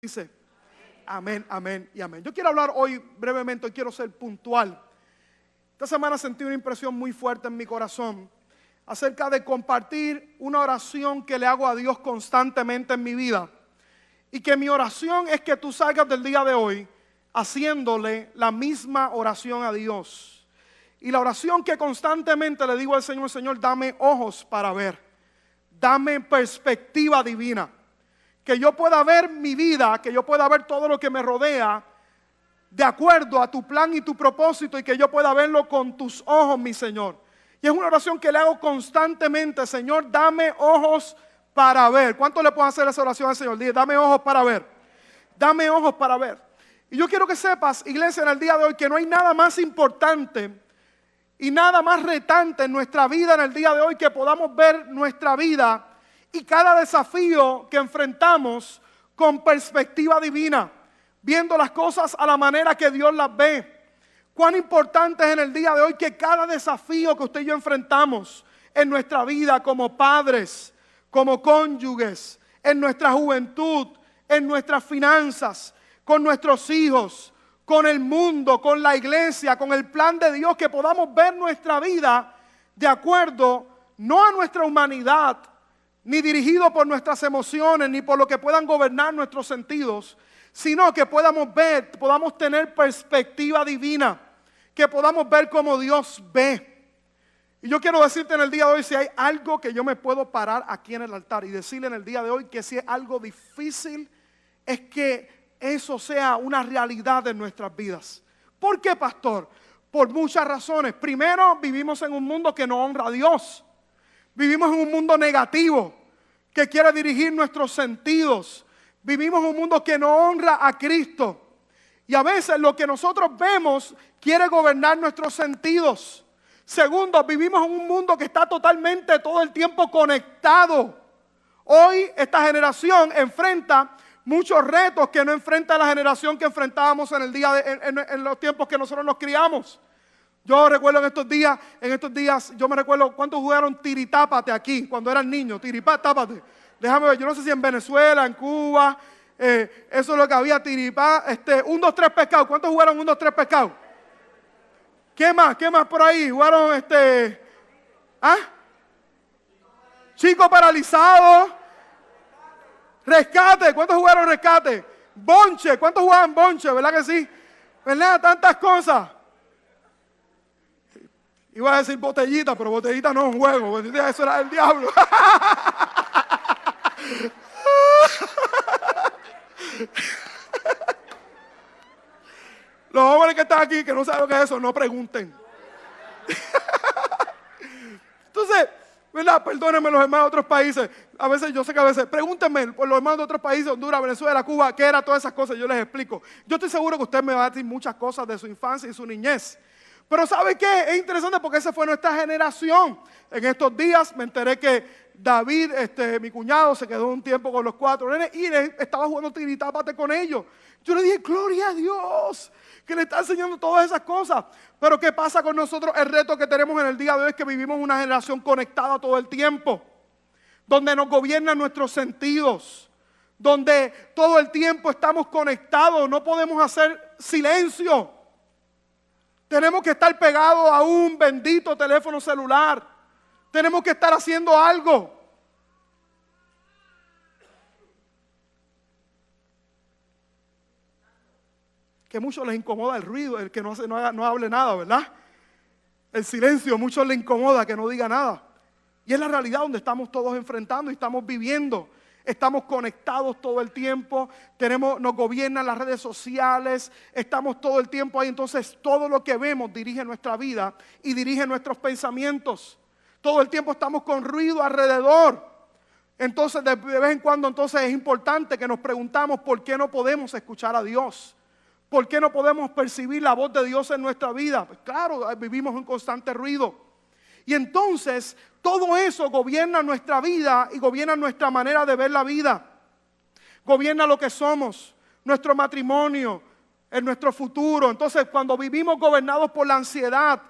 Dice, amén, amén y amén. Yo quiero hablar hoy brevemente, hoy quiero ser puntual. Esta semana sentí una impresión muy fuerte en mi corazón acerca de compartir una oración que le hago a Dios constantemente en mi vida. Y que mi oración es que tú salgas del día de hoy haciéndole la misma oración a Dios. Y la oración que constantemente le digo al Señor, Señor, dame ojos para ver. Dame perspectiva divina. Que yo pueda ver mi vida, que yo pueda ver todo lo que me rodea de acuerdo a tu plan y tu propósito y que yo pueda verlo con tus ojos, mi Señor. Y es una oración que le hago constantemente, Señor, dame ojos para ver. ¿Cuánto le puedo hacer esa oración al Señor? Dile, dame ojos para ver. Dame ojos para ver. Y yo quiero que sepas, iglesia, en el día de hoy, que no hay nada más importante y nada más retante en nuestra vida en el día de hoy que podamos ver nuestra vida y cada desafío que enfrentamos con perspectiva divina, viendo las cosas a la manera que Dios las ve. Cuán importante es en el día de hoy que cada desafío que usted y yo enfrentamos en nuestra vida como padres, como cónyuges, en nuestra juventud, en nuestras finanzas, con nuestros hijos, con el mundo, con la iglesia, con el plan de Dios, que podamos ver nuestra vida de acuerdo no a nuestra humanidad, ni dirigido por nuestras emociones, ni por lo que puedan gobernar nuestros sentidos, sino que podamos ver, podamos tener perspectiva divina, que podamos ver como Dios ve. Y yo quiero decirte en el día de hoy, si hay algo que yo me puedo parar aquí en el altar y decirle en el día de hoy que si es algo difícil, es que eso sea una realidad en nuestras vidas. ¿Por qué, pastor? Por muchas razones. Primero, vivimos en un mundo que no honra a Dios. Vivimos en un mundo negativo que quiere dirigir nuestros sentidos. Vivimos en un mundo que no honra a Cristo. Y a veces lo que nosotros vemos quiere gobernar nuestros sentidos. Segundo, vivimos en un mundo que está totalmente todo el tiempo conectado. Hoy esta generación enfrenta muchos retos que no enfrenta la generación que enfrentábamos en los tiempos que nosotros nos criamos. Yo recuerdo en estos días, yo me recuerdo cuántos jugaron tiritápate aquí cuando eran niños, tiritápate. Déjame ver, yo no sé si en Venezuela, en Cuba, eso es lo que había, tiripá, 1, 2, 3 pescados. ¿Cuántos jugaron 1, 2, 3 pescados? ¿Qué más? ¿Qué más por ahí? Jugaron Chico paralizado. Rescate. ¿Cuántos jugaron rescate? Bonche. ¿Cuántos jugaban bonche? ¿Verdad que sí? ¿Verdad? Tantas cosas. Iba a decir botellita, pero botellita no es un juego. Eso era el diablo. Los jóvenes que están aquí, que no saben lo que es eso, no pregunten. Entonces, ¿verdad? Perdónenme los hermanos de otros países. A veces, yo sé que a veces, pregúntenme por los hermanos de otros países, Honduras, Venezuela, Cuba, qué era todas esas cosas, yo les explico. Yo estoy seguro que usted me va a decir muchas cosas de su infancia y su niñez. Pero ¿sabe qué? Es interesante porque esa fue nuestra generación. En estos días me enteré que David, mi cuñado, se quedó un tiempo con los 4 nenes y estaba jugando tiritápate con ellos. Yo le dije, gloria a Dios, que le está enseñando todas esas cosas. Pero ¿qué pasa con nosotros? El reto que tenemos en el día de hoy es que vivimos una generación conectada todo el tiempo, donde nos gobiernan nuestros sentidos, donde todo el tiempo estamos conectados, no podemos hacer silencio. Tenemos que estar pegados a un bendito teléfono celular. Tenemos que estar haciendo algo. Que a muchos les incomoda el ruido, el que no hable nada, ¿verdad? El silencio, a muchos les incomoda que no diga nada. Y es la realidad donde estamos todos enfrentando y estamos viviendo. Estamos conectados todo el tiempo, nos gobiernan las redes sociales, estamos todo el tiempo ahí. Entonces todo lo que vemos dirige nuestra vida y dirige nuestros pensamientos. Todo el tiempo estamos con ruido alrededor. Entonces de vez en cuando entonces es importante que nos preguntamos por qué no podemos escuchar a Dios. ¿Por qué no podemos percibir la voz de Dios en nuestra vida? Pues claro, vivimos en constante ruido. Y entonces todo eso gobierna nuestra vida y gobierna nuestra manera de ver la vida. Gobierna lo que somos, nuestro matrimonio, en nuestro futuro. Entonces cuando vivimos gobernados por la ansiedad,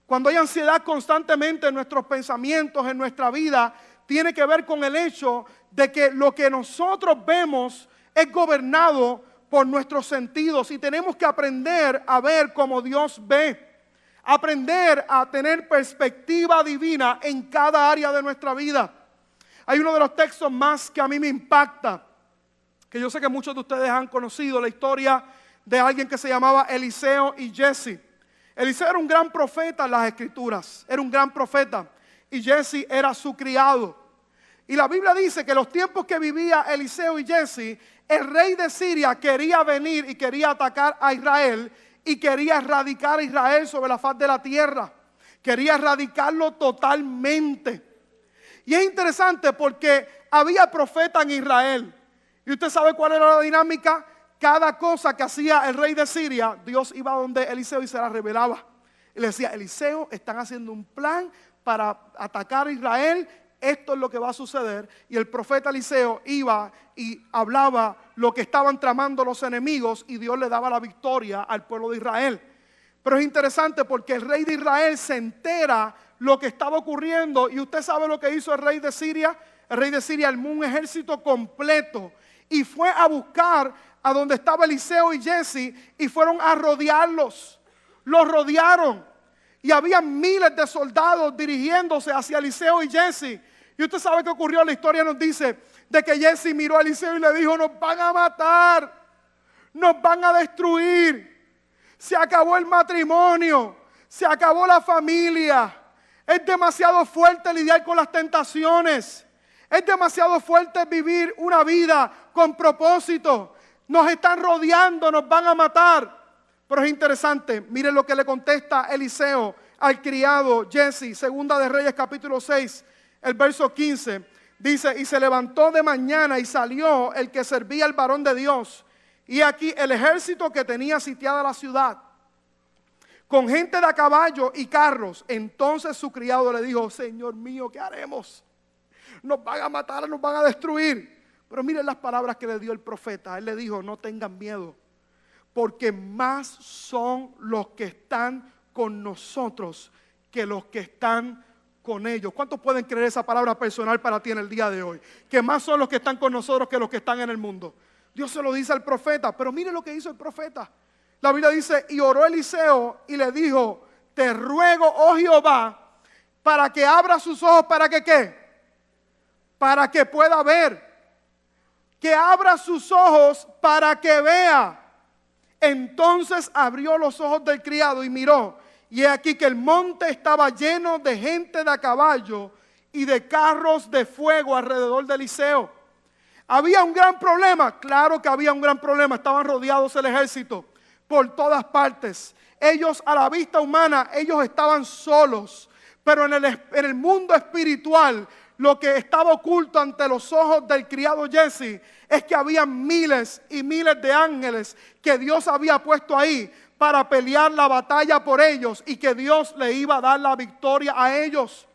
cuando hay ansiedad constantemente en nuestros pensamientos, en nuestra vida, tiene que ver con el hecho de que lo que nosotros vemos es gobernado por nuestros sentidos y tenemos que aprender a ver como Dios ve. Aprender a tener perspectiva divina en cada área de nuestra vida. Hay uno de los textos más que a mí me impacta, que yo sé que muchos de ustedes han conocido, la historia de alguien que se llamaba Eliseo y Jesse. Eliseo era un gran profeta en las Escrituras, era un gran profeta, y Jesse era su criado. Y la Biblia dice que los tiempos que vivía Eliseo y Jesse, el rey de Siria quería venir y quería atacar a Israel y quería erradicar a Israel sobre la faz de la tierra. Quería erradicarlo totalmente. Y es interesante porque había profeta en Israel. ¿Y usted sabe cuál era la dinámica? Cada cosa que hacía el rey de Siria, Dios iba donde Eliseo y se la revelaba. Y le decía, Eliseo, están haciendo un plan para atacar a Israel. Esto es lo que va a suceder. Y el profeta Eliseo iba y hablaba lo que estaban tramando los enemigos y Dios le daba la victoria al pueblo de Israel. Pero es interesante porque el rey de Israel se entera lo que estaba ocurriendo. Y usted sabe lo que hizo el rey de Siria. El rey de Siria armó un ejército completo y fue a buscar a donde estaba Eliseo y Jesse y fueron a rodearlos. Los rodearon y había miles de soldados dirigiéndose hacia Eliseo y Jesse. Y usted sabe qué ocurrió. La historia nos dice de que Jesse miró a Eliseo y le dijo, nos van a matar, nos van a destruir, se acabó el matrimonio, se acabó la familia, es demasiado fuerte lidiar con las tentaciones, es demasiado fuerte vivir una vida con propósito, nos están rodeando, nos van a matar. Pero es interesante, miren lo que le contesta Eliseo al criado Jesse, Segunda de Reyes capítulo 6, el verso 15, dice, y se levantó de mañana y salió el que servía al varón de Dios, y aquí el ejército que tenía sitiada la ciudad, con gente de a caballo y carros. Entonces su criado le dijo, Señor mío, ¿qué haremos? Nos van a matar, nos van a destruir. Pero miren las palabras que le dio el profeta. Él le dijo, no tengan miedo, porque más son los que están con nosotros que los que están con ellos. ¿Cuántos pueden creer esa palabra personal para ti en el día de hoy? Que más son los que están con nosotros que los que están en el mundo. Dios se lo dice al profeta, pero mire lo que hizo el profeta. La Biblia dice, y oró Eliseo y le dijo, te ruego, oh Jehová, para que abra sus ojos, ¿para que qué? Para que pueda ver. Que abra sus ojos para que vea. Entonces abrió los ojos del criado y miró, y he aquí que el monte estaba lleno de gente de a caballo y de carros de fuego alrededor de Eliseo. ¿Había un gran problema? Claro que había un gran problema. Estaban rodeados el ejército por todas partes. Ellos, a la vista humana, ellos estaban solos. Pero en el mundo espiritual, lo que estaba oculto ante los ojos del criado Jesse es que había miles y miles de ángeles que Dios había puesto ahí para pelear la batalla por ellos y que Dios le iba a dar la victoria a ellos.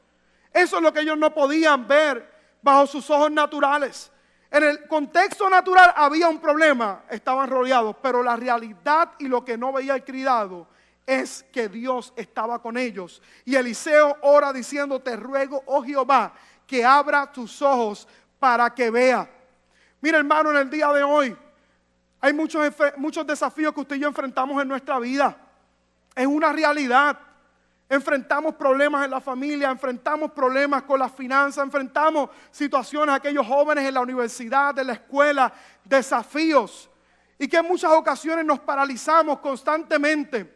Eso es lo que ellos no podían ver bajo sus ojos naturales. En el contexto natural había un problema, estaban rodeados, pero la realidad y lo que no veía el criado es que Dios estaba con ellos. Y Eliseo ora diciendo, te ruego, oh Jehová, que abra tus ojos para que vea. Mira, hermano, en el día de hoy hay muchos desafíos que usted y yo enfrentamos en nuestra vida. Es una realidad. Enfrentamos problemas en la familia, enfrentamos problemas con las finanzas, enfrentamos situaciones, aquellos jóvenes en la universidad, en la escuela, desafíos. Y que en muchas ocasiones nos paralizamos constantemente.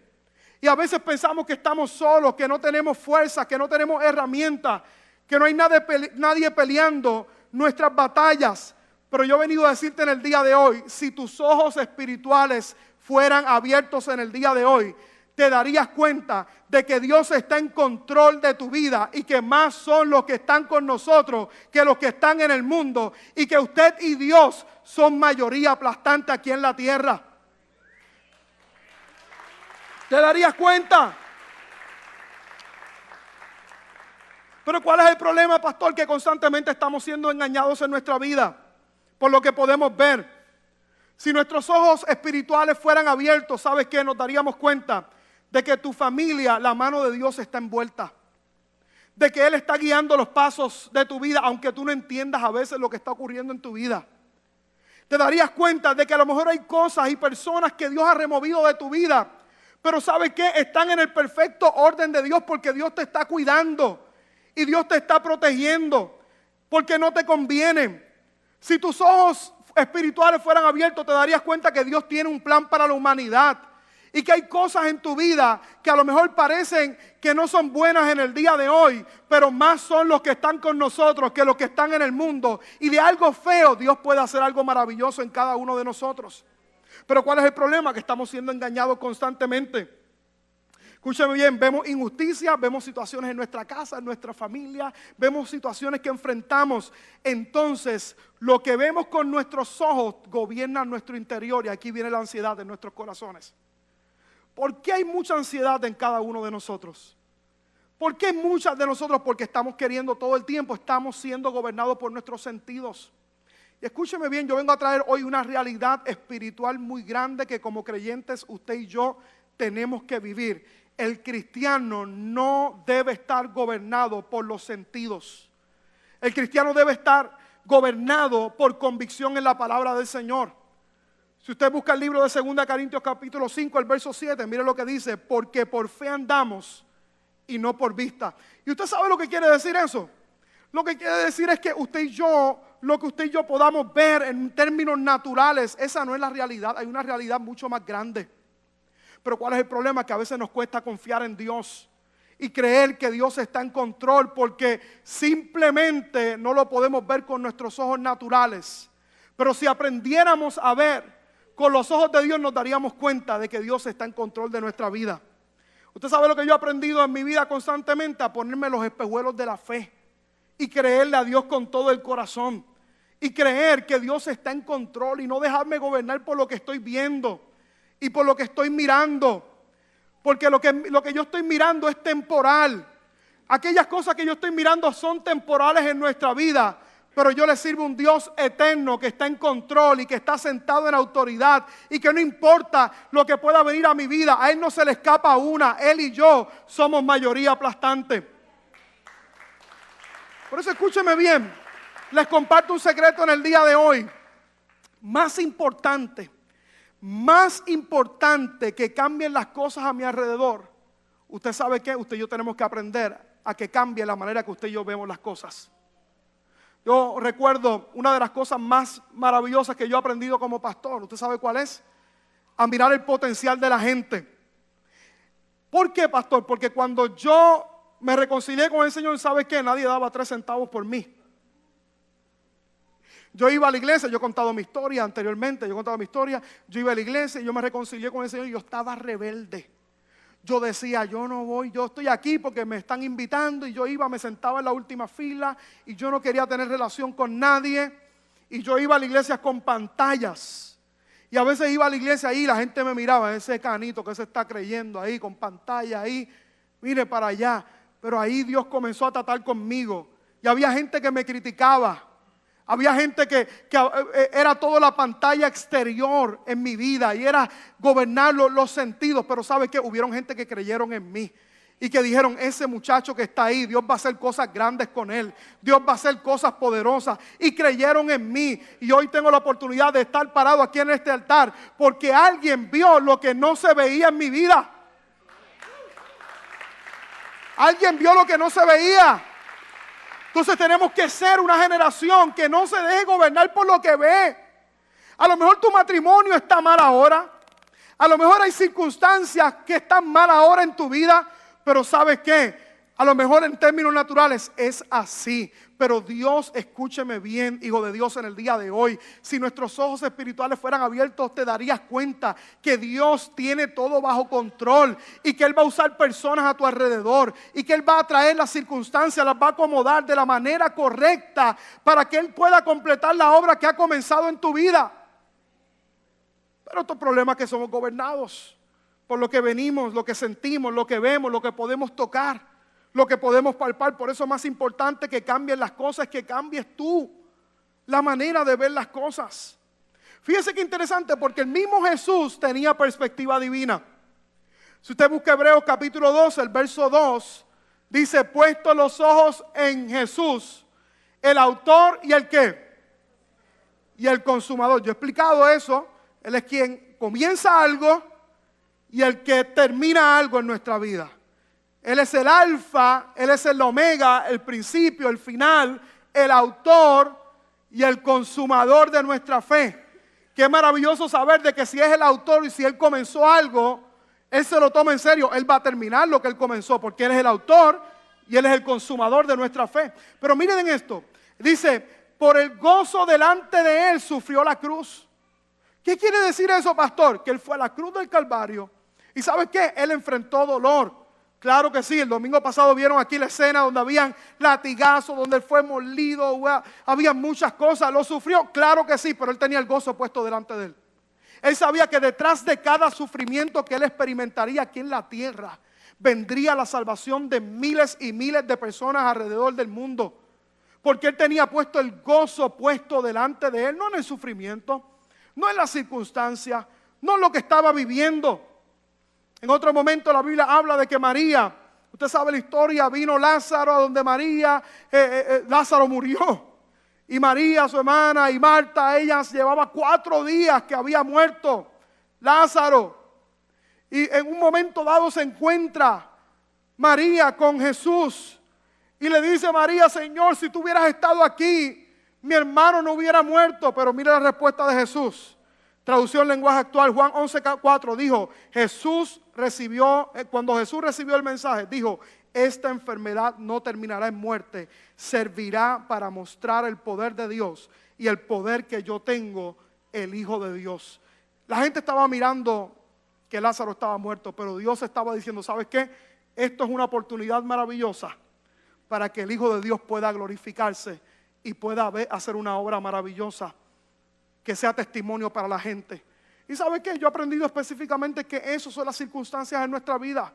Y a veces pensamos que estamos solos, que no tenemos fuerza, que no tenemos herramientas, que no hay nadie peleando nuestras batallas. Pero yo he venido a decirte en el día de hoy, si tus ojos espirituales fueran abiertos en el día de hoy, te darías cuenta de que Dios está en control de tu vida y que más son los que están con nosotros que los que están en el mundo, y que usted y Dios son mayoría aplastante aquí en la tierra. ¿Te darías cuenta? Pero ¿cuál es el problema, pastor? Que constantemente estamos siendo engañados en nuestra vida por lo que podemos ver. Si nuestros ojos espirituales fueran abiertos, ¿sabes qué? Nos daríamos cuenta de que tu familia, la mano de Dios está envuelta. De que Él está guiando los pasos de tu vida, aunque tú no entiendas a veces lo que está ocurriendo en tu vida. te darías cuenta de que a lo mejor hay cosas y personas que Dios ha removido de tu vida. Pero ¿sabes qué? Están en el perfecto orden de Dios porque Dios te está cuidando y Dios te está protegiendo porque no te conviene. Si tus ojos espirituales fueran abiertos, te darías cuenta que Dios tiene un plan para la humanidad y que hay cosas en tu vida que a lo mejor parecen que no son buenas en el día de hoy, pero más son los que están con nosotros que los que están en el mundo. Y de algo feo Dios puede hacer algo maravilloso en cada uno de nosotros. Pero ¿cuál es el problema? Que estamos siendo engañados constantemente. Escúchame bien, vemos injusticia, vemos situaciones en nuestra casa, en nuestra familia, vemos situaciones que enfrentamos. Entonces, lo que vemos con nuestros ojos gobierna nuestro interior y aquí viene la ansiedad en nuestros corazones. ¿Por qué hay mucha ansiedad en cada uno de nosotros? ¿Por qué muchas de nosotros? Porque estamos queriendo todo el tiempo, estamos siendo gobernados por nuestros sentidos. Y escúcheme bien, yo vengo a traer hoy una realidad espiritual muy grande que como creyentes usted y yo tenemos que vivir. El cristiano no debe estar gobernado por los sentidos. El cristiano debe estar gobernado por convicción en la palabra del Señor. Si usted busca el libro de 2 Corintios capítulo 5, el verso 7, mire lo que dice: porque por fe andamos y no por vista. ¿Y usted sabe lo que quiere decir eso? Lo que quiere decir es que usted y yo, lo que usted y yo podamos ver en términos naturales, esa no es la realidad, hay una realidad mucho más grande. Pero ¿cuál es el problema? Que a veces nos cuesta confiar en Dios y creer que Dios está en control porque simplemente no lo podemos ver con nuestros ojos naturales. Pero si aprendiéramos a ver con los ojos de Dios, nos daríamos cuenta de que Dios está en control de nuestra vida. Usted sabe lo que yo he aprendido en mi vida constantemente: a ponerme los espejuelos de la fe y creerle a Dios con todo el corazón y creer que Dios está en control y no dejarme gobernar por lo que estoy viendo y por lo que estoy mirando, porque lo que yo estoy mirando es temporal. Aquellas cosas que yo estoy mirando son temporales en nuestra vida, pero yo le sirvo a un Dios eterno que está en control y que está sentado en autoridad y que no importa lo que pueda venir a mi vida, a Él no se le escapa una. Él y yo somos mayoría aplastante. Por eso escúcheme bien, les comparto un secreto en el día de hoy. Más importante que cambien las cosas a mi alrededor, usted sabe que usted y yo tenemos que aprender a que cambie la manera que usted y yo vemos las cosas. Yo recuerdo una de las cosas más maravillosas que yo he aprendido como pastor. ¿Usted sabe cuál es? A mirar el potencial de la gente. ¿Por qué, pastor? Porque cuando yo me reconcilié con el Señor, ¿sabe qué? Nadie daba 3 centavos por mí. Yo iba a la iglesia, yo he contado mi historia anteriormente, yo iba a la iglesia y yo me reconcilié con el Señor y yo estaba rebelde. Yo decía, yo no voy, yo estoy aquí porque me están invitando, y yo iba, me sentaba en la última fila y yo no quería tener relación con nadie, y yo iba a la iglesia con pantallas. Y a veces iba a la iglesia ahí y la gente me miraba, ese canito que se está creyendo ahí con pantalla ahí, mire para allá. Pero ahí Dios comenzó a tratar conmigo y había gente que me criticaba. Había gente que era toda la pantalla exterior en mi vida y era gobernar los sentidos. Pero ¿sabe qué? Hubieron gente que creyeron en mí y que dijeron, ese muchacho que está ahí, Dios va a hacer cosas grandes con él. Dios va a hacer cosas poderosas. Y creyeron en mí. Y hoy tengo la oportunidad de estar parado aquí en este altar porque alguien vio lo que no se veía en mi vida. Alguien vio lo que no se veía. Entonces tenemos que ser una generación que no se deje gobernar por lo que ve. A lo mejor tu matrimonio está mal ahora. A lo mejor hay circunstancias que están mal ahora en tu vida. Pero ¿sabes qué? A lo mejor en términos naturales es así. Pero Dios, escúcheme bien, hijo de Dios, en el día de hoy. Si nuestros ojos espirituales fueran abiertos, te darías cuenta que Dios tiene todo bajo control. Y que Él va a usar personas a tu alrededor. Y que Él va a traer las circunstancias, las va a acomodar de la manera correcta para que Él pueda completar la obra que ha comenzado en tu vida. Pero otro problema es que somos gobernados por lo que venimos, lo que sentimos, lo que vemos, lo que podemos tocar, lo que podemos palpar. Por eso es más importante que cambien las cosas, que cambies tú la manera de ver las cosas. Fíjese qué interesante, porque el mismo Jesús tenía perspectiva divina. Si usted busca Hebreos capítulo 12, el verso 2, dice, puesto los ojos en Jesús, el autor y el ¿qué? y el consumador. Yo he explicado eso. Él es quien comienza algo y el que termina algo en nuestra vida. Él es el alfa, Él es el omega, el principio, el final, el autor y el consumador de nuestra fe. Qué maravilloso saber de que si es el autor y si Él comenzó algo, Él se lo toma en serio. Él va a terminar lo que Él comenzó porque Él es el autor y Él es el consumador de nuestra fe. Pero miren esto, dice, por el gozo delante de Él sufrió la cruz. ¿Qué quiere decir eso, pastor? Que Él fue a la cruz del Calvario. ¿Y sabes qué? Él enfrentó dolor. Claro que sí, el domingo pasado vieron aquí la escena donde habían latigazos, donde Él fue molido, había muchas cosas. ¿Lo sufrió? Claro que sí, pero Él tenía el gozo puesto delante de Él. Él sabía que detrás de cada sufrimiento que Él experimentaría aquí en la tierra, vendría la salvación de miles y miles de personas alrededor del mundo. Porque Él tenía puesto el gozo puesto delante de Él, no en el sufrimiento, no en las circunstancias, no en lo que estaba viviendo. En otro momento la Biblia habla de que María, usted sabe la historia, vino Lázaro a donde María, Lázaro murió. Y María, su hermana, y Marta, ellas llevaba 4 días que había muerto Lázaro. Y en un momento dado se encuentra María con Jesús. Y le dice María, Señor, si tú hubieras estado aquí, mi hermano no hubiera muerto. Pero mira la respuesta de Jesús. Traducción lenguaje actual, Juan 11:4 dijo, cuando Jesús recibió el mensaje, dijo, esta enfermedad no terminará en muerte, servirá para mostrar el poder de Dios y el poder que yo tengo, el Hijo de Dios. La gente estaba mirando que Lázaro estaba muerto, pero Dios estaba diciendo, ¿sabes qué? Esto es una oportunidad maravillosa para que el Hijo de Dios pueda glorificarse y pueda hacer una obra maravillosa que sea testimonio para la gente. ¿Y sabe qué? Yo he aprendido específicamente que esas son las circunstancias en nuestra vida.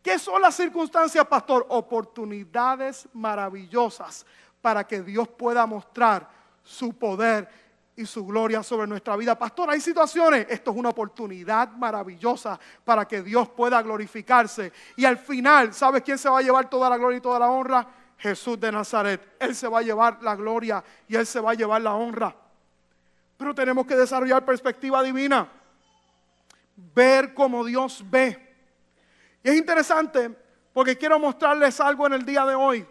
¿Qué son las circunstancias, pastor? Oportunidades maravillosas para que Dios pueda mostrar su poder y su gloria sobre nuestra vida. Pastor, hay situaciones, esto es una oportunidad maravillosa para que Dios pueda glorificarse. Y al final, ¿sabes quién se va a llevar toda la gloria y toda la honra? Jesús de Nazaret. Él se va a llevar la gloria y Él se va a llevar la honra. Pero tenemos que desarrollar perspectiva divina. Ver como Dios ve. Y es interesante porque quiero mostrarles algo en el día de hoy.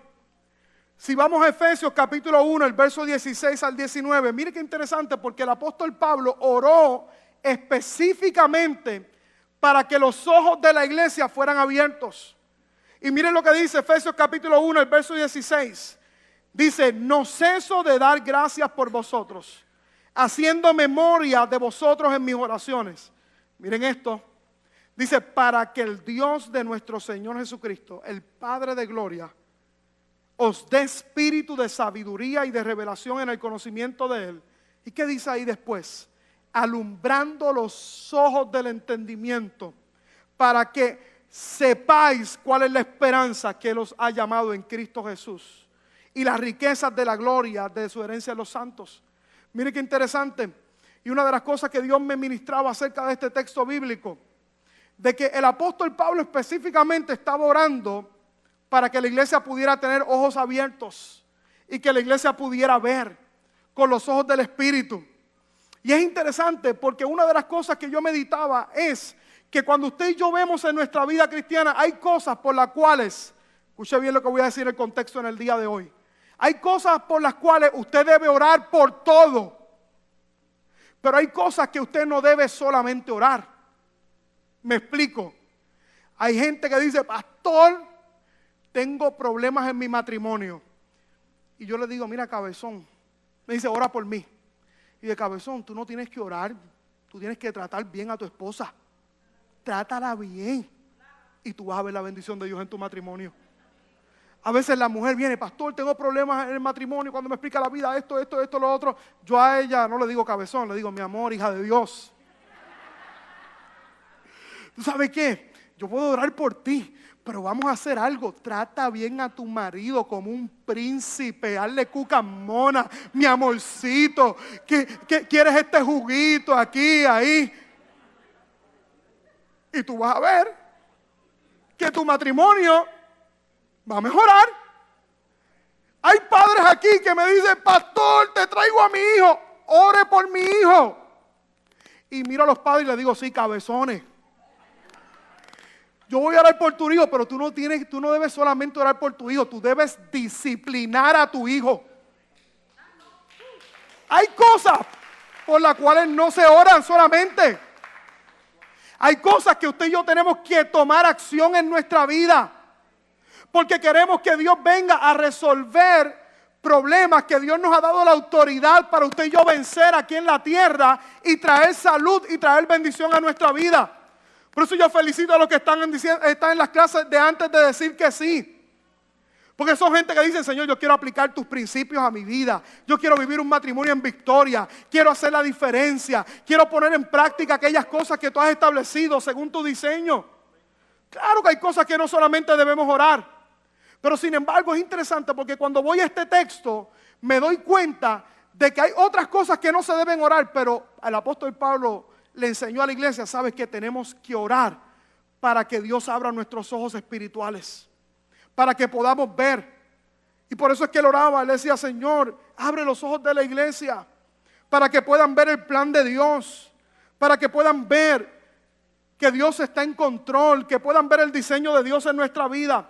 Si vamos a Efesios capítulo 1, el verso 16 al 19. Mire qué interesante porque el apóstol Pablo oró específicamente para que los ojos de la iglesia fueran abiertos. Y miren lo que dice Efesios capítulo 1, el verso 16. Dice, no ceso de dar gracias por vosotros, haciendo memoria de vosotros en mis oraciones. Miren esto. Dice, para que el Dios de nuestro Señor Jesucristo, el Padre de gloria, os dé espíritu de sabiduría y de revelación en el conocimiento de Él. ¿Y qué dice ahí después? Alumbrando los ojos del entendimiento, para que sepáis cuál es la esperanza que Él os ha llamado en Cristo Jesús, y las riquezas de la gloria de su herencia en los santos. Mire qué interesante. Y una de las cosas que Dios me ministraba acerca de este texto bíblico, de que el apóstol Pablo específicamente estaba orando para que la iglesia pudiera tener ojos abiertos y que la iglesia pudiera ver con los ojos del Espíritu. Y es interesante porque una de las cosas que yo meditaba es que cuando usted y yo vemos en nuestra vida cristiana, hay cosas por las cuales, escuche bien lo que voy a decir en el contexto en el día de hoy, hay cosas por las cuales usted debe orar por todo, pero hay cosas que usted no debe solamente orar. Me explico. Hay gente que dice, pastor, tengo problemas en mi matrimonio. Y yo le digo, mira, cabezón. Me dice, ora por mí. Y de cabezón, tú no tienes que orar. Tú tienes que tratar bien a tu esposa. Trátala bien. Y tú vas a ver la bendición de Dios en tu matrimonio. A veces la mujer viene, pastor, tengo problemas en el matrimonio. Cuando me explica la vida, esto, lo otro. Yo a ella no le digo cabezón, le digo, mi amor, hija de Dios. ¿Tú sabes qué? Yo puedo orar por ti, pero vamos a hacer algo. Trata bien a tu marido como un príncipe. Hazle cuca mona, mi amorcito. ¿Qué quieres este juguito aquí, ahí? Y tú vas a ver que tu matrimonio va a mejorar. Hay padres aquí que me dicen, pastor, te traigo a mi hijo. ore por mi hijo. Y miro a los padres y les digo, sí, cabezones. Yo voy a orar por tu hijo, pero tú no debes solamente orar por tu hijo, tú debes disciplinar a tu hijo. Hay cosas por las cuales no se oran solamente. Hay cosas que usted y yo tenemos que tomar acción en nuestra vida. Porque queremos que Dios venga a resolver problemas que Dios nos ha dado la autoridad para usted y yo vencer aquí en la tierra y traer salud y traer bendición a nuestra vida. Por eso yo felicito a los que están en las clases de antes de decir que sí. Porque son gente que dicen, Señor, yo quiero aplicar tus principios a mi vida. Yo quiero vivir un matrimonio en victoria. Quiero hacer la diferencia. Quiero poner en práctica aquellas cosas que tú has establecido según tu diseño. Claro que hay cosas que no solamente debemos orar. Pero sin embargo es interesante porque cuando voy a este texto me doy cuenta de que hay otras cosas que no se deben orar. Pero el apóstol Pablo le enseñó a la iglesia, sabes que tenemos que orar para que Dios abra nuestros ojos espirituales, para que podamos ver. Y por eso es que él oraba, él decía, Señor, abre los ojos de la iglesia, para que puedan ver el plan de Dios, para que puedan ver que Dios está en control, que puedan ver el diseño de Dios en nuestra vida.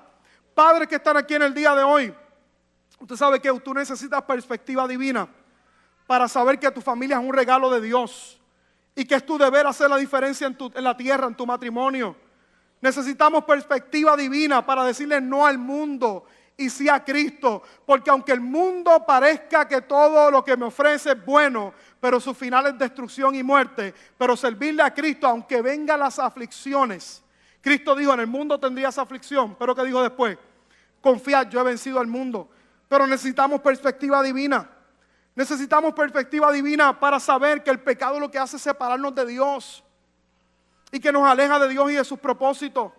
Padres que están aquí en el día de hoy, usted sabe que tú necesitas perspectiva divina para saber que tu familia es un regalo de Dios. Y que es tu deber hacer la diferencia en la tierra, en tu matrimonio. Necesitamos perspectiva divina para decirle no al mundo y sí a Cristo. Porque aunque el mundo parezca que todo lo que me ofrece es bueno, pero su final es destrucción y muerte. Pero servirle a Cristo, aunque vengan las aflicciones. Cristo dijo, en el mundo tendrías aflicción. Pero ¿qué dijo después? Confiad, yo he vencido al mundo. Pero necesitamos perspectiva divina. Necesitamos perspectiva divina para saber que el pecado lo que hace es separarnos de Dios y que nos aleja de Dios y de sus propósitos.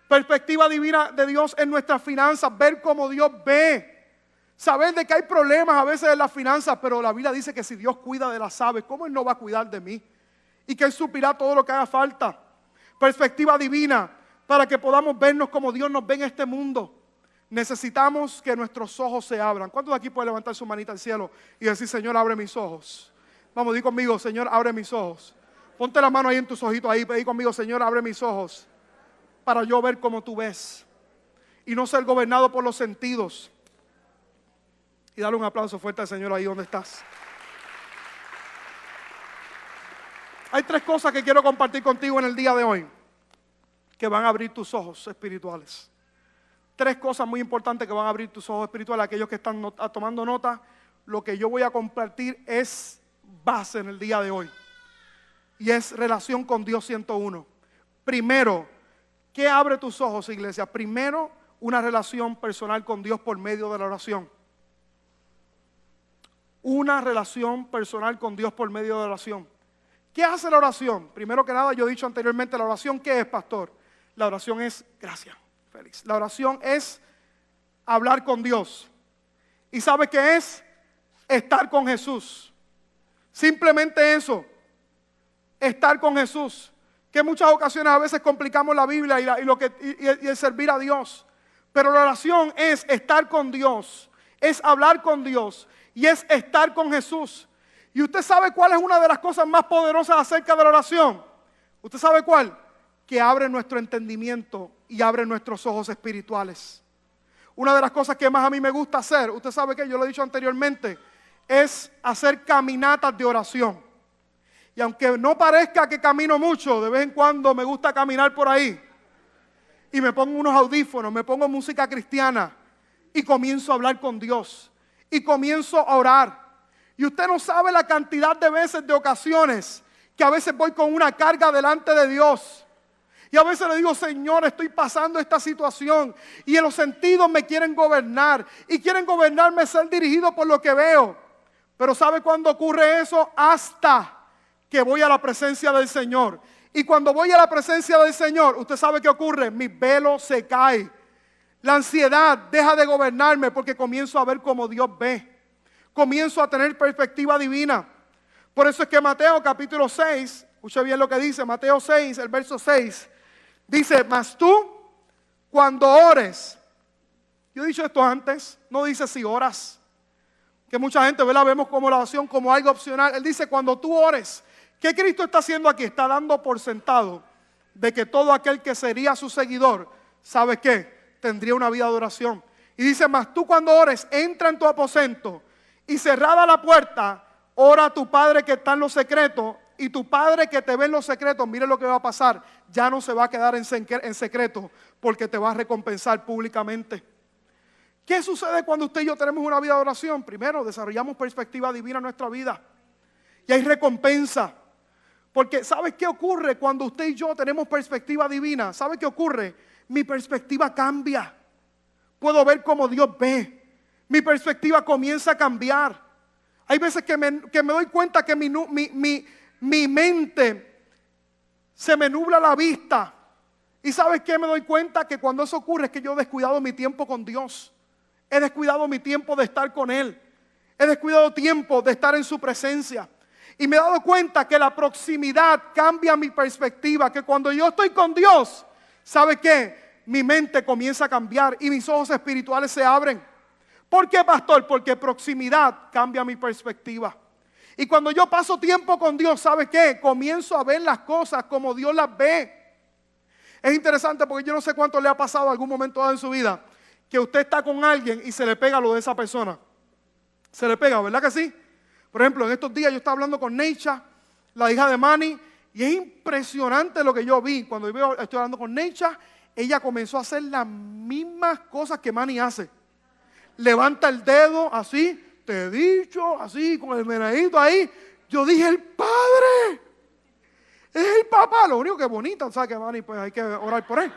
Perspectiva divina de Dios en nuestras finanzas, ver cómo Dios ve. Saber de que hay problemas a veces en las finanzas, pero la Biblia dice que si Dios cuida de las aves, ¿cómo Él no va a cuidar de mí? Y que Él suplirá todo lo que haga falta. Perspectiva divina para que podamos vernos como Dios nos ve en este mundo. Necesitamos que nuestros ojos se abran. ¿Cuántos de aquí pueden levantar su manita al cielo y decir, Señor, abre mis ojos? Vamos, di conmigo, Señor, abre mis ojos. Ponte la mano ahí en tus ojitos ahí, di conmigo, Señor, abre mis ojos para yo ver como tú ves y no ser gobernado por los sentidos. Y dale un aplauso fuerte al Señor ahí donde estás. Hay tres cosas que quiero compartir contigo en el día de hoy que van a abrir tus ojos espirituales. Tres cosas muy importantes que van a abrir tus ojos espirituales. Aquellos que están tomando nota, lo que yo voy a compartir es base en el día de hoy. Y es relación con Dios 101. Primero, ¿qué abre tus ojos, iglesia? Primero, una relación personal con Dios por medio de la oración. Una relación personal con Dios por medio de la oración. ¿Qué hace la oración? Primero que nada, yo he dicho anteriormente, la oración, ¿qué es, pastor? La oración es gracia. Félix. La oración es hablar con Dios. ¿Y sabe qué es? Estar con Jesús. Simplemente eso. Estar con Jesús. Que en muchas ocasiones a veces complicamos la Biblia y el servir a Dios. Pero la oración es estar con Dios. Es hablar con Dios. Y es estar con Jesús. ¿Y usted sabe cuál es una de las cosas más poderosas acerca de la oración? ¿Usted sabe cuál? Que abre nuestro entendimiento y abre nuestros ojos espirituales. Una de las cosas que más a mí me gusta hacer, usted sabe que yo lo he dicho anteriormente, es hacer caminatas de oración. Y aunque no parezca que camino mucho, de vez en cuando me gusta caminar por ahí. Y me pongo unos audífonos, me pongo música cristiana y comienzo a hablar con Dios. Y comienzo a orar. Y usted no sabe la cantidad de veces, de ocasiones, que a veces voy con una carga delante de Dios. Y a veces le digo, Señor, estoy pasando esta situación. Y en los sentidos me quieren gobernar. Y quieren gobernarme, ser dirigido por lo que veo. Pero ¿sabe cuándo ocurre eso? Hasta que voy a la presencia del Señor. Y cuando voy a la presencia del Señor, usted sabe qué ocurre. Mi velo se cae. La ansiedad deja de gobernarme porque comienzo a ver como Dios ve. Comienzo a tener perspectiva divina. Por eso es que Mateo capítulo 6, escuche bien lo que dice, Mateo 6, el verso 6. Dice, mas tú, cuando ores, yo he dicho esto antes, no dice si oras, que mucha gente, ¿verdad?, vemos como la oración como algo opcional. Él dice, cuando tú ores, ¿qué Cristo está haciendo aquí? Está dando por sentado de que todo aquel que sería su seguidor, ¿sabe qué? Tendría una vida de oración. Y dice, mas tú cuando ores, entra en tu aposento y cerrada la puerta, ora a tu Padre que está en los secretos, y tu Padre que te ve en los secretos, mire lo que va a pasar, ya no se va a quedar en secreto, porque te va a recompensar públicamente. ¿Qué sucede cuando usted y yo tenemos una vida de oración? Primero, desarrollamos perspectiva divina en nuestra vida, y hay recompensa. Porque ¿sabe qué ocurre cuando usted y yo tenemos perspectiva divina? ¿Sabe qué ocurre? Mi perspectiva cambia. Puedo ver como Dios ve. Mi perspectiva comienza a cambiar. Hay veces que me doy cuenta que mi mente se me nubla la vista. ¿Y sabes qué me doy cuenta? Que cuando eso ocurre es que yo he descuidado mi tiempo con Dios. He descuidado mi tiempo de estar con Él. He descuidado tiempo de estar en su presencia. Y me he dado cuenta que la proximidad cambia mi perspectiva. Que cuando yo estoy con Dios, ¿sabe qué? Mi mente comienza a cambiar y mis ojos espirituales se abren. ¿Por qué, pastor? Porque proximidad cambia mi perspectiva. Y cuando yo paso tiempo con Dios, ¿sabe qué? Comienzo a ver las cosas como Dios las ve. Es interesante porque yo no sé cuánto le ha pasado en algún momento dado en su vida que usted está con alguien y se le pega lo de esa persona. Se le pega, ¿verdad que sí? Por ejemplo, en estos días yo estaba hablando con Neisha, la hija de Manny, y es impresionante lo que yo vi. Cuando estoy hablando con Neisha, ella comenzó a hacer las mismas cosas que Manny hace. Levanta el dedo así, te he dicho, así, con el menadito ahí. Yo dije, el Padre, es el papá. Lo único que es bonito, ¿sabes que Manny? Pues hay que orar por él.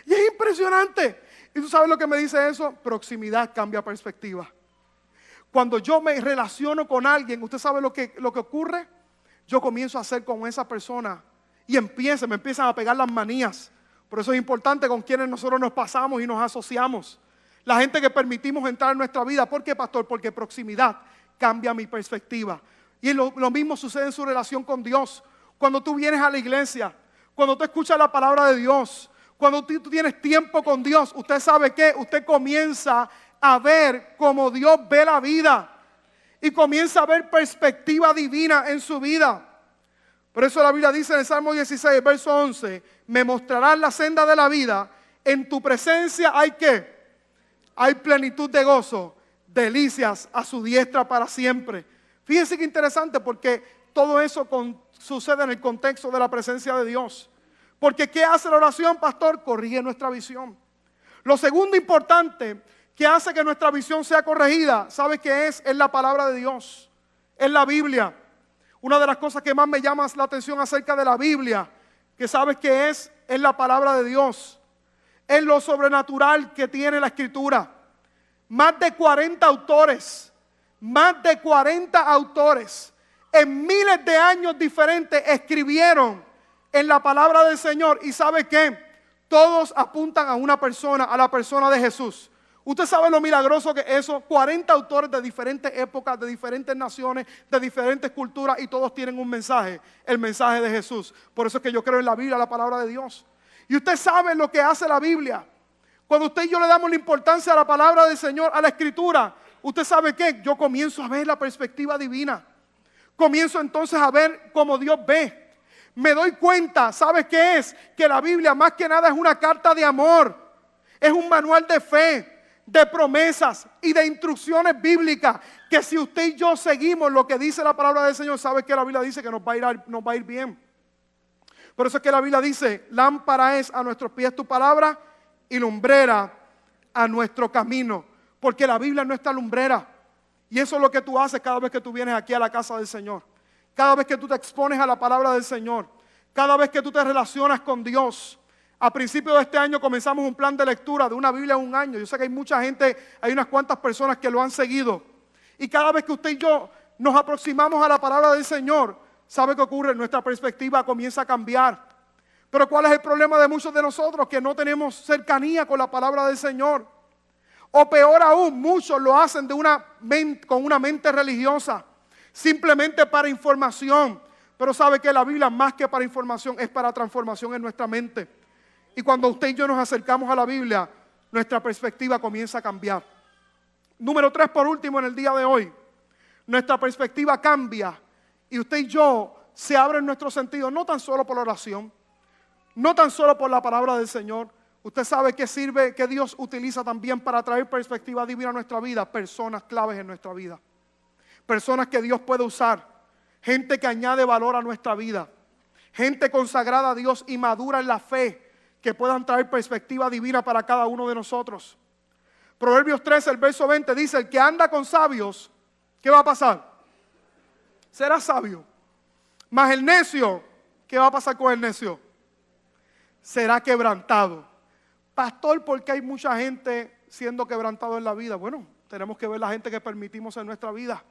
Y es impresionante. ¿Y tú sabes lo que me dice eso? Proximidad cambia perspectiva. Cuando yo me relaciono con alguien, ¿usted sabe lo que ocurre? Yo comienzo a hacer con esa persona y me empiezan a pegar las manías. Por eso es importante con quienes nosotros nos pasamos y nos asociamos. La gente que permitimos entrar en nuestra vida. ¿Por qué, pastor? Porque proximidad cambia mi perspectiva. Y lo mismo sucede en su relación con Dios. Cuando tú vienes a la iglesia, cuando tú escuchas la palabra de Dios, cuando tú tienes tiempo con Dios, usted sabe que usted comienza a ver como Dios ve la vida y comienza a ver perspectiva divina en su vida. Por eso la Biblia dice en el Salmo 16, verso 11, me mostrarás la senda de la vida, en tu presencia hay ¿qué? Hay plenitud de gozo, delicias a su diestra para siempre. Fíjense qué interesante porque todo eso sucede en el contexto de la presencia de Dios. Porque ¿qué hace la oración, pastor? Corrige nuestra visión. Lo segundo importante que hace que nuestra visión sea corregida, ¿sabe qué es? Es la palabra de Dios, es la Biblia. Una de las cosas que más me llama la atención acerca de la Biblia, que sabes que es la palabra de Dios. Es lo sobrenatural que tiene la Escritura. Más de 40 autores en miles de años diferentes escribieron en la palabra del Señor. Y ¿sabe qué? Todos apuntan a una persona, a la persona de Jesús. Usted sabe lo milagroso que es eso. 40 autores de diferentes épocas, de diferentes naciones, de diferentes culturas, y todos tienen un mensaje, el mensaje de Jesús. Por eso es que yo creo en la Biblia, la palabra de Dios. Y usted sabe lo que hace la Biblia. Cuando usted y yo le damos la importancia a la palabra del Señor, a la Escritura, usted sabe qué, yo comienzo a ver la perspectiva divina. Comienzo entonces a ver cómo Dios ve. Me doy cuenta, ¿sabes qué es? Que la Biblia más que nada es una carta de amor. Es un manual de fe, de promesas y de instrucciones bíblicas. Que si usted y yo seguimos lo que dice la palabra del Señor, ¿sabe que la Biblia dice? Que nos va a ir bien. Por eso es que la Biblia dice, lámpara es a nuestros pies tu palabra y lumbrera a nuestro camino. Porque la Biblia es nuestra lumbrera. Y eso es lo que tú haces cada vez que tú vienes aquí a la casa del Señor. Cada vez que tú te expones a la palabra del Señor, cada vez que tú te relacionas con Dios. A principios de este año comenzamos un plan de lectura de una Biblia en un año. Yo sé que hay mucha gente, hay unas cuantas personas que lo han seguido. Y cada vez que usted y yo nos aproximamos a la palabra del Señor, ¿sabe qué ocurre? Nuestra perspectiva comienza a cambiar. Pero ¿cuál es el problema de muchos de nosotros? Que no tenemos cercanía con la palabra del Señor. O peor aún, muchos lo hacen con una mente religiosa. Simplemente para información. Pero sabe que la Biblia más que para información es para transformación en nuestra mente. Y cuando usted y yo nos acercamos a la Biblia, nuestra perspectiva comienza a cambiar. Número 3, por último, en el día de hoy, nuestra perspectiva cambia y usted y yo se abren nuestros sentidos, no tan solo por la oración, no tan solo por la palabra del Señor. Usted sabe que sirve, que Dios utiliza también para traer perspectiva divina a nuestra vida, personas claves en nuestra vida, personas que Dios puede usar, gente que añade valor a nuestra vida, gente consagrada a Dios y madura en la fe, que puedan traer perspectiva divina para cada uno de nosotros. Proverbios 13, el verso 20 dice: el que anda con sabios, ¿qué va a pasar? Será sabio. Mas el necio, ¿qué va a pasar con el necio? Será quebrantado. Pastor, ¿por qué hay mucha gente siendo quebrantado en la vida? Bueno, tenemos que ver la gente que permitimos en nuestra vida,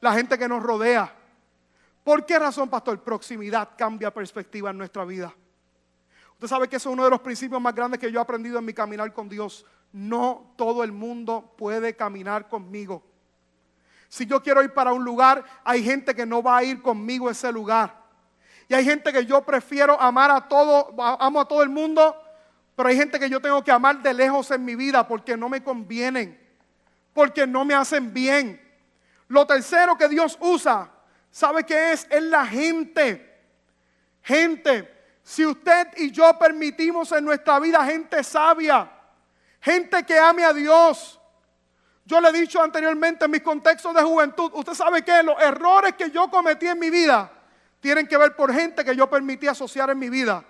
la gente que nos rodea. ¿Por qué razón, pastor? Proximidad cambia perspectiva en nuestra vida. Usted sabe que eso es uno de los principios más grandes que yo he aprendido en mi caminar con Dios. No todo el mundo puede caminar conmigo. Si yo quiero ir para un lugar, hay gente que no va a ir conmigo a ese lugar. Y hay gente que yo prefiero amar a todo, amo a todo el mundo, pero hay gente que yo tengo que amar de lejos en mi vida porque no me convienen, porque no me hacen bien. Lo tercero que Dios usa, ¿sabe qué es? Es la gente. Gente, si usted y yo permitimos en nuestra vida gente sabia, gente que ame a Dios. Yo le he dicho anteriormente en mis contextos de juventud, usted sabe que los errores que yo cometí en mi vida tienen que ver por gente que yo permití asociar en mi vida.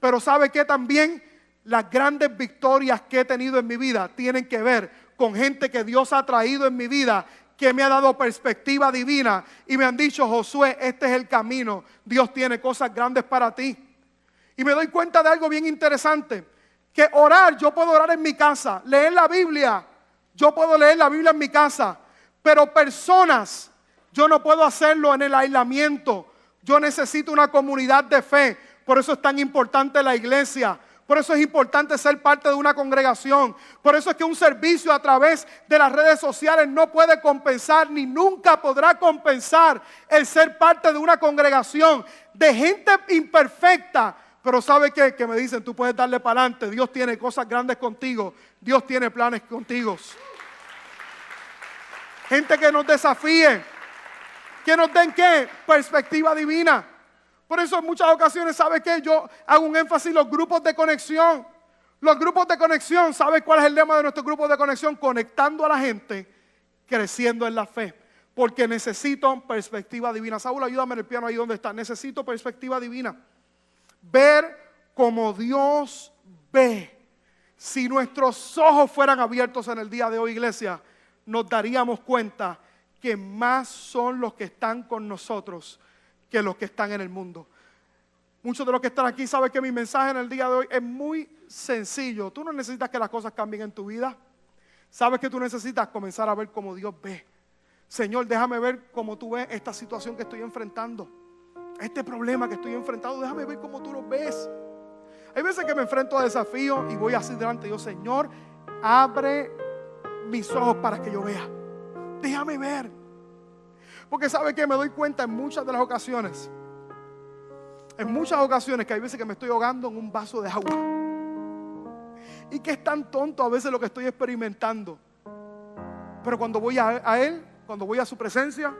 Pero sabe que también las grandes victorias que he tenido en mi vida tienen que ver con gente que Dios ha traído en mi vida, que me ha dado perspectiva divina y me han dicho: Josué, este es el camino, Dios tiene cosas grandes para ti. Y me doy cuenta de algo bien interesante, que orar, yo puedo orar en mi casa, leer la Biblia, yo puedo leer la Biblia en mi casa, pero personas, yo no puedo hacerlo en el aislamiento. Yo necesito una comunidad de fe, por eso es tan importante la iglesia. Por eso es importante ser parte de una congregación. Por eso es que un servicio a través de las redes sociales no puede compensar, ni nunca podrá compensar el ser parte de una congregación de gente imperfecta. Pero ¿sabe qué? Que me dicen: tú puedes darle para adelante. Dios tiene cosas grandes contigo. Dios tiene planes contigo. Gente que nos desafíe, que nos den ¿qué? Perspectiva divina. Por eso en muchas ocasiones, ¿sabe qué? Yo hago un énfasis en los grupos de conexión. Los grupos de conexión, ¿sabe cuál es el lema de nuestro grupo de conexión? Conectando a la gente, creciendo en la fe. Porque necesito perspectiva divina. Saúl, ayúdame en el piano ahí donde está. Necesito perspectiva divina. Ver como Dios ve. Si nuestros ojos fueran abiertos en el día de hoy, iglesia, nos daríamos cuenta que más son los que están con nosotros que los que están en el mundo. Muchos de los que están aquí saben que mi mensaje en el día de hoy es muy sencillo. Tú no necesitas que las cosas cambien en tu vida. Sabes que tú necesitas comenzar a ver como Dios ve. Señor, déjame ver cómo tú ves esta situación que estoy enfrentando, este problema que estoy enfrentando. Déjame ver cómo tú lo ves. Hay veces que me enfrento a desafíos y voy así delante de Dios: Señor, abre mis ojos para que yo vea. Déjame ver. Porque sabe que me doy cuenta en muchas de las ocasiones, que hay veces que me estoy ahogando en un vaso de agua. Y que es tan tonto a veces lo que estoy experimentando. Pero cuando voy a Él, cuando voy a su presencia,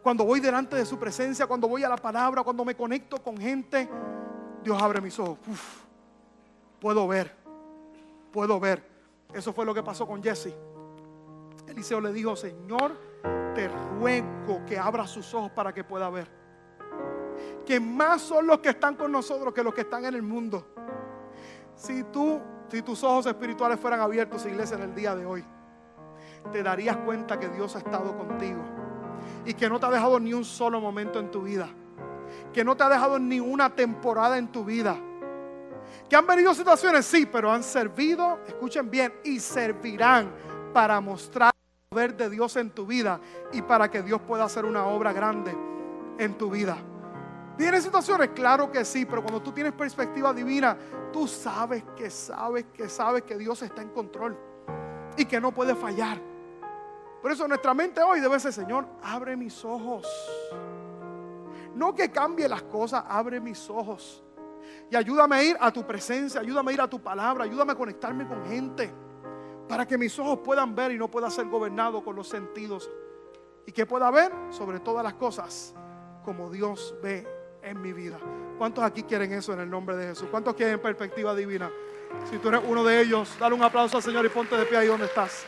cuando voy delante de su presencia, cuando voy a la palabra, cuando me conecto con gente, Dios abre mis ojos. Puedo ver. Eso fue lo que pasó con Jesse. Eliseo le dijo: Señor, te ruego que abra sus ojos para que pueda ver. Que más son los que están con nosotros que los que están en el mundo. Si tus ojos espirituales fueran abiertos, iglesia, en el día de hoy, te darías cuenta que Dios ha estado contigo y que no te ha dejado ni un solo momento en tu vida, que no te ha dejado ni una temporada en tu vida. Que han venido situaciones, sí, pero han servido, escuchen bien, y servirán para mostrar el poder de Dios en tu vida y para que Dios pueda hacer una obra grande en tu vida. ¿Tienes situaciones? Claro que sí, pero cuando tú tienes perspectiva divina, tú sabes que Dios está en control y que no puede fallar. Por eso nuestra mente hoy debe ser: Señor, abre mis ojos. No que cambie las cosas, abre mis ojos. Y ayúdame a ir a tu presencia, ayúdame a ir a tu palabra, ayúdame a conectarme con gente, para que mis ojos puedan ver y no pueda ser gobernado con los sentidos. Y que pueda ver sobre todas las cosas como Dios ve en mi vida. ¿Cuántos aquí quieren eso en el nombre de Jesús? ¿Cuántos quieren perspectiva divina? Si tú eres uno de ellos, dale un aplauso al Señor y ponte de pie ahí donde estás.